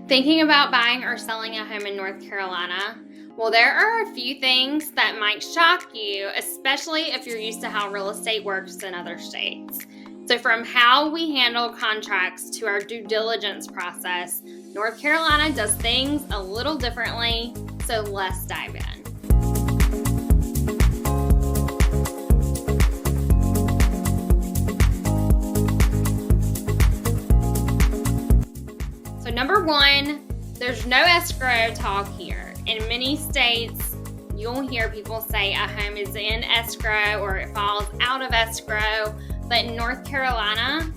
Thinking about buying or selling a home in North Carolina? Well, there are a few things that might shock you, especially if you're used to how real estate works in other states. So from how we handle contracts to our due diligence process, North Carolina does things a little differently, so let's dive in. So number one, there's no escrow talk here. In many states, you'll hear people say a home is in escrow or it falls out of escrow, but in North Carolina,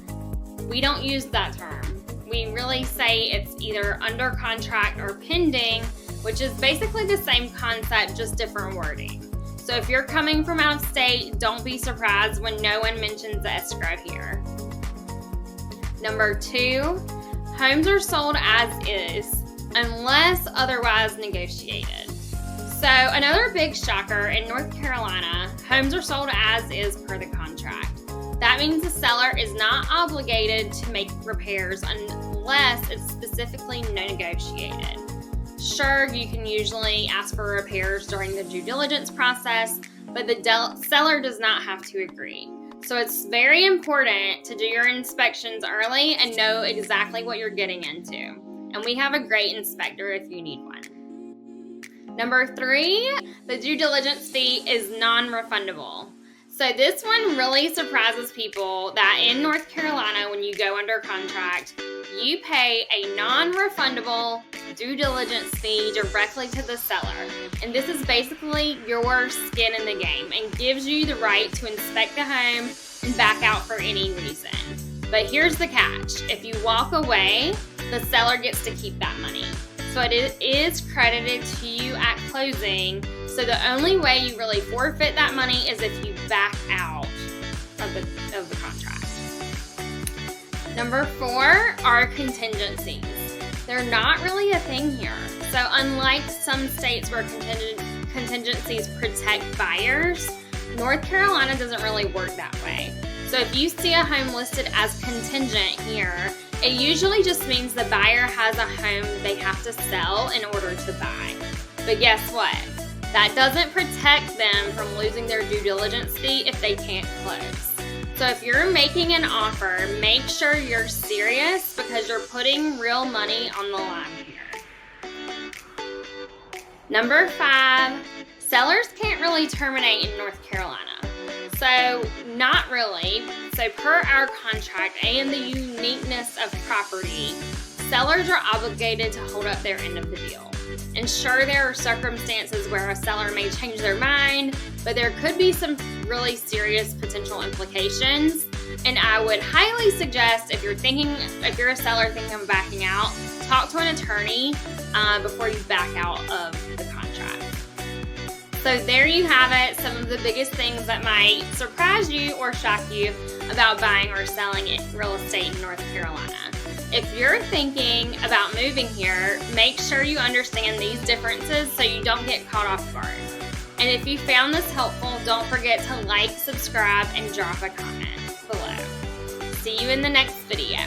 we don't use that term. We really say it's either under contract or pending, which is basically the same concept, just different wording. So if you're coming from out of state, don't be surprised when no one mentions escrow here. Number two, homes are sold as is, unless otherwise negotiated. So another big shocker, in North Carolina, homes are sold as is per the contract. That means the seller is not obligated to make repairs unless it's specifically negotiated. Sure, you can usually ask for repairs during the due diligence process, but the seller does not have to agree. So it's very important to do your inspections early and know exactly what you're getting into. And we have a great inspector if you need one. Number three, the due diligence fee is non-refundable. So this one really surprises people that in North Carolina, when you go under contract, you pay a non-refundable due diligence fee directly to the seller. And this is basically your skin in the game and gives you the right to inspect the home and back out for any reason. But here's the catch. If you walk away, the seller gets to keep that money. So it is credited to you at closing. So the only way you really forfeit that money is if you back out of the contract. Number four are contingencies. They're not really a thing here. So unlike some states where contingencies protect buyers, North Carolina doesn't really work that way. So if you see a home listed as contingent here, it usually just means the buyer has a home they have to sell in order to buy. But guess what? That doesn't protect them from losing their due diligence fee if they can't close. So if you're making an offer, make sure you're serious because you're putting real money on the line here. Number five, sellers can't really terminate in North Carolina. So not really. So per our contract and the uniqueness of property, sellers are obligated to hold up their end of the deal. And sure, there are circumstances where a seller may change their mind, but there could be some really serious potential implications. And I would highly suggest if you're a seller thinking of backing out, talk to an attorney before you back out of the contract. So there you have it, some of the biggest things that might surprise you or shock you about buying or selling real estate in North Carolina. If you're thinking about moving here, make sure you understand these differences so you don't get caught off guard. And if you found this helpful, don't forget to like, subscribe, and drop a comment below. See you in the next video.